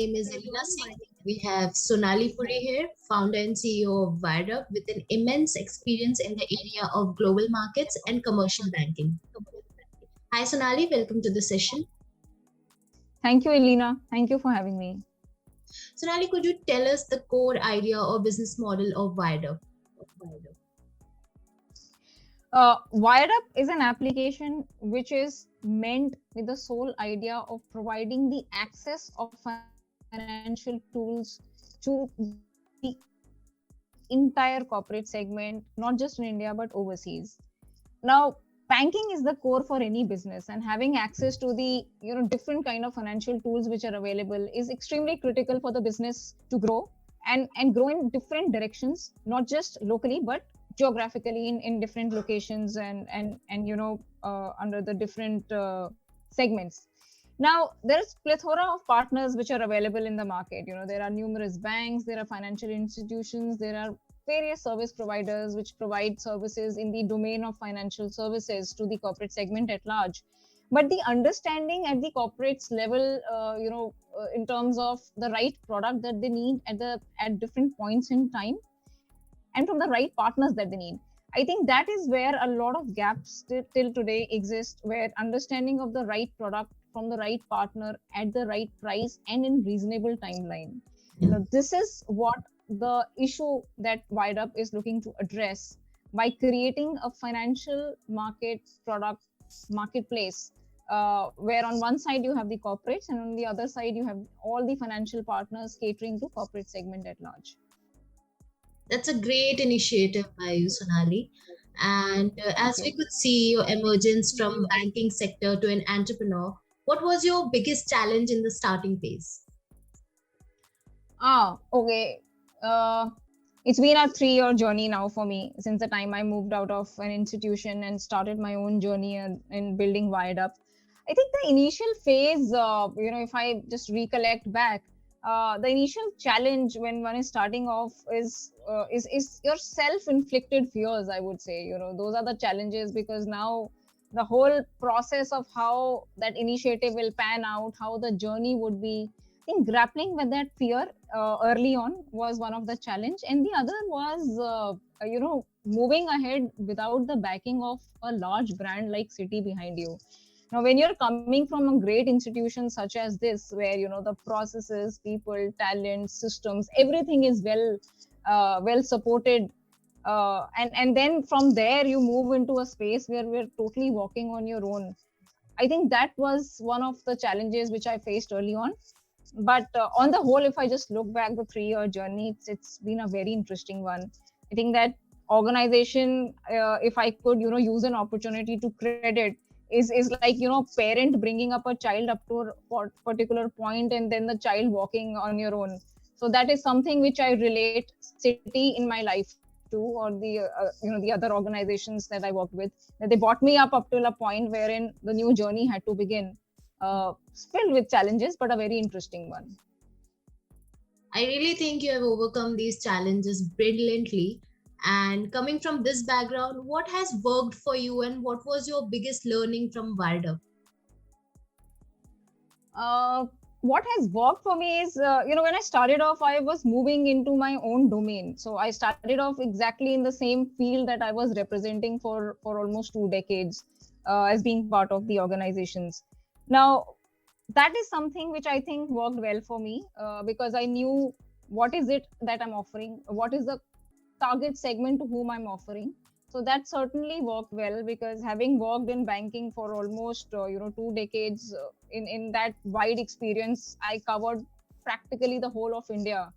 name is Elena Singh. We have Sonali Puri here, founder and CEO of WiredUp, with an immense experience in the area of global markets and commercial banking. Hi, Sonali. Welcome to the session. Thank you, Elena. Thank you for having me. Sonali, could you tell us the core idea or business model of WiredUp? WiredUp is an application which is meant with the sole idea of providing the access of financial tools to the entire corporate segment, not just in India but overseas. Now, banking is the core for any business, and having access to the different kind of financial tools which are available is extremely critical for the business to grow and grow in different directions, not just locally but geographically in different locations and under the different segments. Now there's plethora of partners which are available in the market. There are numerous banks, there are financial institutions, there are various service providers which provide services in the domain of financial services to the corporate segment at large. But the understanding at the corporates level, in terms of the right product that they need at different points in time, and from the right partners that they need. I think that is where a lot of gaps till today exist, where understanding of the right product from the right partner at the right price and in reasonable timeline. This is what the issue that WiredUp is looking to address by creating a financial market product marketplace, where on one side you have the corporates and on the other side you have all the financial partners catering to corporate segment at large. That's a great initiative by you, Sonali. And as we could see your emergence from banking sector to an entrepreneur, what was your biggest challenge in the starting phase? Okay. It's been a 3-year journey now for me since the time I moved out of an institution and started my own journey in building WiredUp. I think the initial phase, if I just recollect back, the initial challenge when one is starting off is your self-inflicted fears. I would say, those are the challenges, because now the whole process of how that initiative will pan out, how the journey would be, I think grappling with that fear early on was one of the challenge, and the other was moving ahead without the backing of a large brand like Citi behind you. Now, when you're coming from a great institution such as this, where the processes, people, talent, systems, everything is well supported, and then from there you move into a space where we're totally walking on your own. I think that was one of the challenges which I faced early on. But on the whole, if I just look back the 3-year journey, it's been a very interesting one. I think that organization, if I could use an opportunity to credit, is like parent bringing up a child up to a particular point and then the child walking on your own. So that is something which I relate Citi in my life to, or the other organizations that I worked with, that they brought me up till a point wherein the new journey had to begin, filled with challenges, but a very interesting one. I really think you have overcome these challenges brilliantly. And coming from this background, what has worked for you and what was your biggest learning from WiredUp? What has worked for me is, when I started off, I was moving into my own domain. So I started off exactly in the same field that I was representing for almost 2 decades, as being part of the organizations. Now, that is something which I think worked well for me, because I knew what is it that I'm offering, what is the target segment to whom I'm offering. So that certainly worked well, because having worked in banking for almost 2 decades, in that wide experience, I covered practically the whole of India,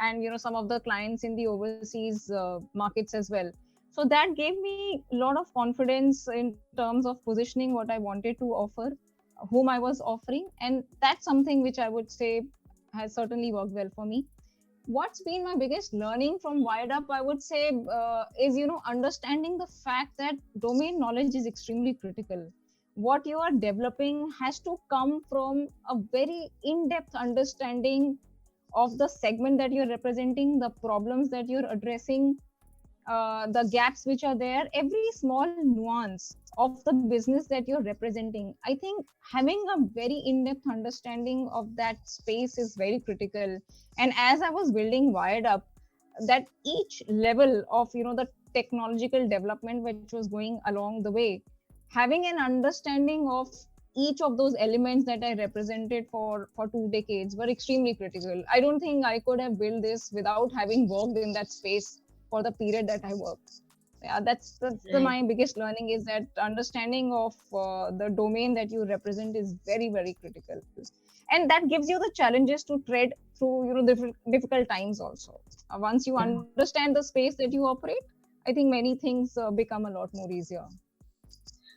and some of the clients in the overseas markets as well. So that gave me a lot of confidence in terms of positioning what I wanted to offer, whom I was offering, and that's something which I would say has certainly worked well for me. What's been my biggest learning from WiredUp, I would say, is understanding the fact that domain knowledge is extremely critical. What you are developing has to come from a very in-depth understanding of the segment that you're representing, the problems that you're addressing, the gaps which are there, every small nuance of the business that you're representing. I think having a very in-depth understanding of that space is very critical. And as I was building Wired Up, that each level of the technological development which was going along the way, having an understanding of each of those elements that I represented for 2 decades were extremely critical. I don't think I could have built this without having worked in that space for the period that I worked. Yeah, Right. my biggest learning is that understanding of the domain that you represent is very, very critical, and that gives you the challenges to tread through difficult times also. Once you Yeah. understand the space that you operate, I think many things become a lot more easier.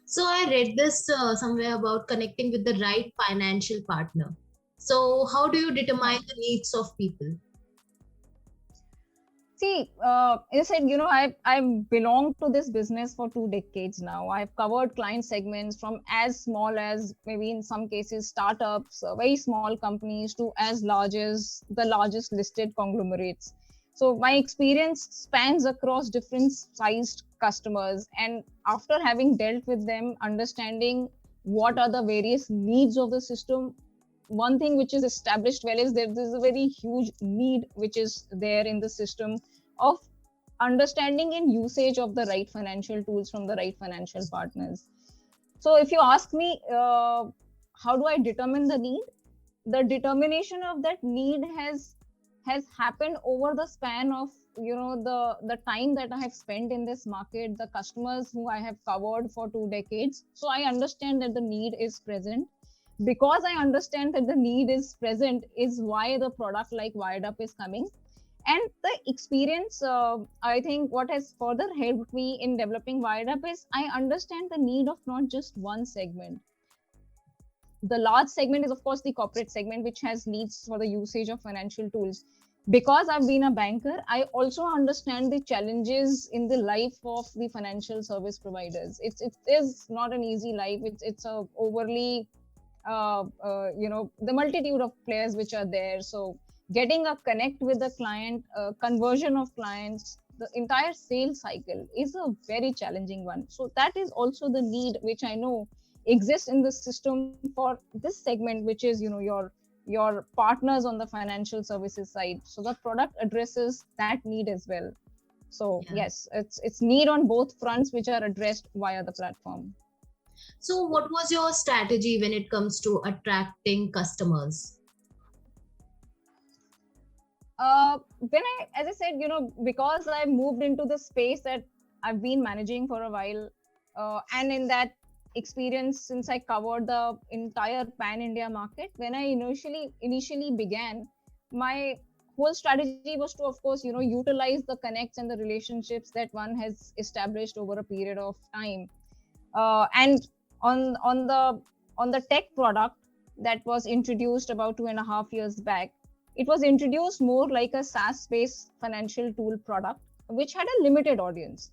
So I read this somewhere about connecting with the right financial partner. So how do you determine the needs of people? See, as I said, I've belonged to this business for 2 decades now. I've covered client segments from as small as maybe in some cases startups, very small companies, to as large as the largest listed conglomerates. So my experience spans across different sized customers, and after having dealt with them, understanding what are the various needs of the system, one thing which is established well is that there's a very huge need which is there in the system of understanding and usage of the right financial tools from the right financial partners. So if you ask me, how do I determine the need? The determination of that need has happened over the span of the time that I have spent in this market, the customers who I have covered for 2 decades. So I understand that the need is present. Because I understand that the need is present is why the product like Wired Up is coming. And the experience, I think what has further helped me in developing Wired Up is I understand the need of not just one segment. The large segment is of course the corporate segment, which has needs for the usage of financial tools. Because I've been a banker, I also understand the challenges in the life of the financial service providers. It is not an easy life. It's a overly the multitude of players which are there. So getting a connect with the client, conversion of clients, the entire sales cycle is a very challenging one. So that is also the need which I know exists in the system for this segment, which is your partners on the financial services side. So the product addresses that need as well. So Yeah. yes, it's need on both fronts which are addressed via the platform. So what was your strategy when it comes to attracting customers? When I, as I said, because I moved into the space that I've been managing for a while, and in that experience, since I covered the entire pan India market, when I initially began, my whole strategy was to, of course, utilize the connects and the relationships that one has established over a period of time. And on the tech product that was introduced about 2.5 years back, it was introduced more like a SaaS based financial tool product which had a limited audience.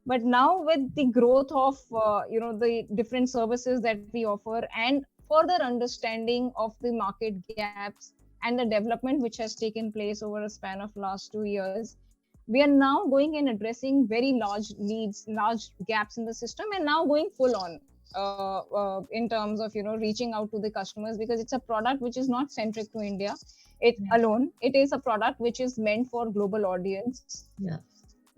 But now with the growth of the different services that we offer and further understanding of the market gaps and the development which has taken place over a span of last 2 years, we are now going and addressing very large needs, large gaps in the system, and now going full on in terms of reaching out to the customers, because it's a product which is not centric to India it Yeah. alone. It is a product which is meant for global audience, Yeah.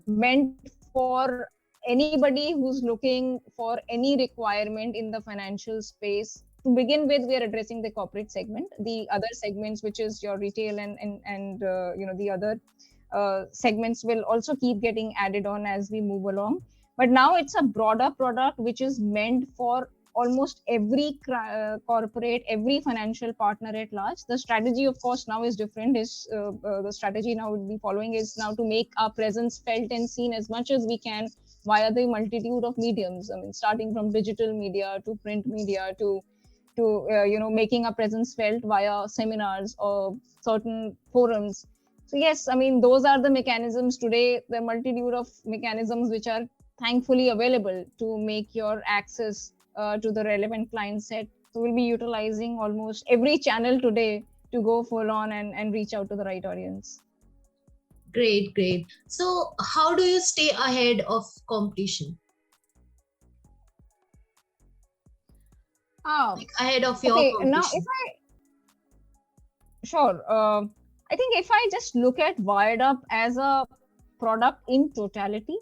meant for anybody who's looking for any requirement in the financial space. To begin with, we are addressing the corporate segment. The other segments, which is your retail and the other segments, will also keep getting added on as we move along. But now it's a broader product which is meant for almost every corporate, every financial partner at large. The strategy, of course, now is different. Is The strategy now would be following is now to make our presence felt and seen as much as we can via the multitude of mediums. I mean, starting from digital media to print media to making a presence felt via seminars or certain forums. So yes, I mean, those are the mechanisms today, the multitude of mechanisms which are thankfully available to make your access to the relevant client set. So we'll be utilizing almost every channel today to go full on and reach out to the right audience. Great, great. So, how do you stay ahead of competition? Ah, Like ahead of your okay. Now, if competition? sure. I think if I just look at WiredUp as a product in totality,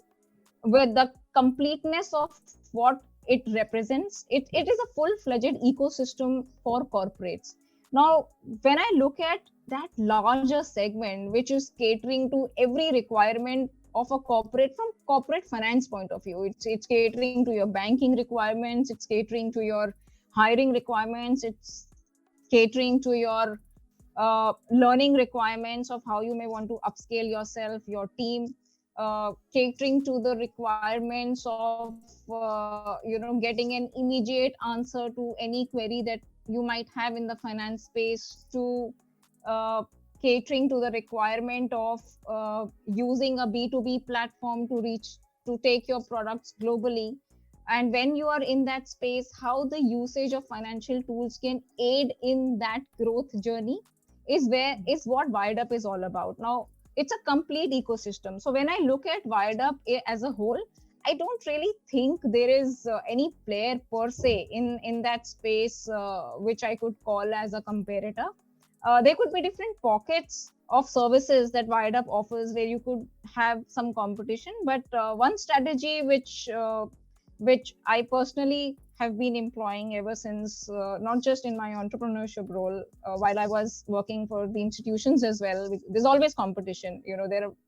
with the completeness of what it represents, it is a full-fledged ecosystem for corporates. Now, when I look at that larger segment, which is catering to every requirement of a corporate from corporate finance point of view, it's catering to your banking requirements, it's catering to your hiring requirements, it's catering to your learning requirements of how you may want to upscale yourself, your team, catering to the requirements of getting an immediate answer to any query that you might have in the finance space, to catering to the requirement of using a B2B platform to reach to take your products globally. And when you are in that space, how the usage of financial tools can aid in that growth journey is what WiredUp is all about. Now, it's a complete ecosystem. So when I look at WiredUp as a whole, I don't really think there is any player per se in that space which I could call as a comparator. There could be different pockets of services that WiredUp offers where you could have some competition. But one strategy which I personally have been employing ever since, not just in my entrepreneurship role, while I was working for the institutions as well. There's always competition.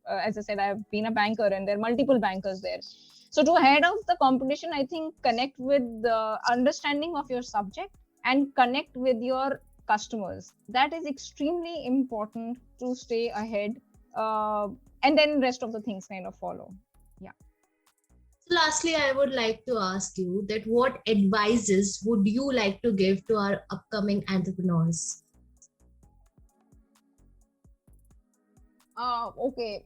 As I said, I've been a banker, and there are multiple bankers there. So to head out the competition, I think connect with the understanding of your subject and connect with your customers. That is extremely important to stay ahead, uh, and then rest of the things kind of follow. Yeah. So lastly, I would like to ask you that what advices would you like to give to our upcoming entrepreneurs? Okay.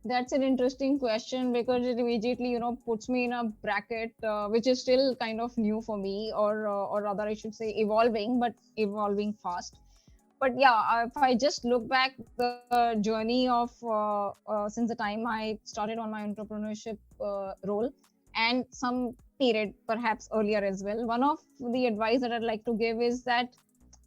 That's an interesting question because it immediately, puts me in a bracket which is still kind of new for me, or rather, I should say, evolving, but evolving fast. But yeah, if I just look back the journey of since the time I started on my entrepreneurship role, and some period perhaps earlier as well, one of the advice that I'd like to give is that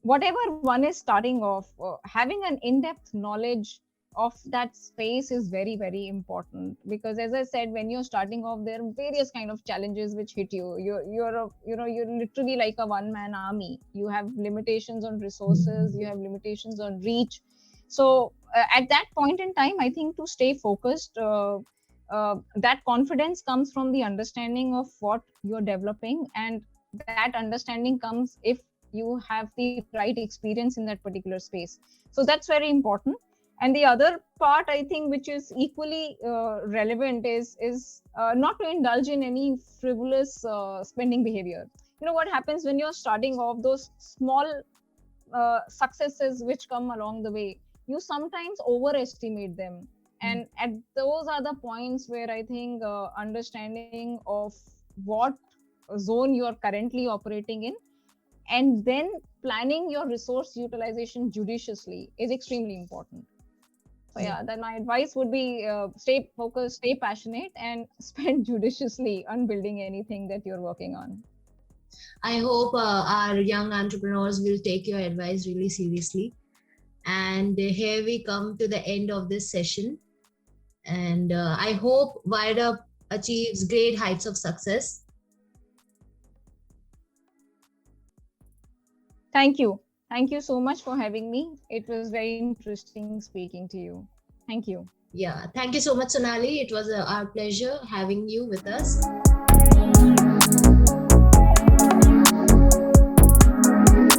whatever one is starting off, having an in-depth knowledge of that space is very very important, because as I said, when you're starting off, there are various kind of challenges which hit you. You're literally like a one man army. You have limitations on resources, you have limitations on reach. So at that point in time, I think to stay focused, that confidence comes from the understanding of what you're developing, and that understanding comes if you have the right experience in that particular space. So that's very important. And the other part, I think, which is equally relevant, is not to indulge in any frivolous spending behavior. What happens when you're starting off, those small successes which come along the way, you sometimes overestimate them. And at those are the points where I think understanding of what zone you are currently operating in, and then planning your resource utilization judiciously, is extremely important. So Yeah. yeah, then my advice would be stay focused, stay passionate, and spend judiciously on building anything that you're working on. I hope our young entrepreneurs will take your advice really seriously. And here we come to the end of this session. And I hope WiredUp achieves great heights of success. Thank you. Thank you so much for having me. It was very interesting speaking to you. Thank you. Yeah, thank you so much, Sonali. It was our pleasure having you with us.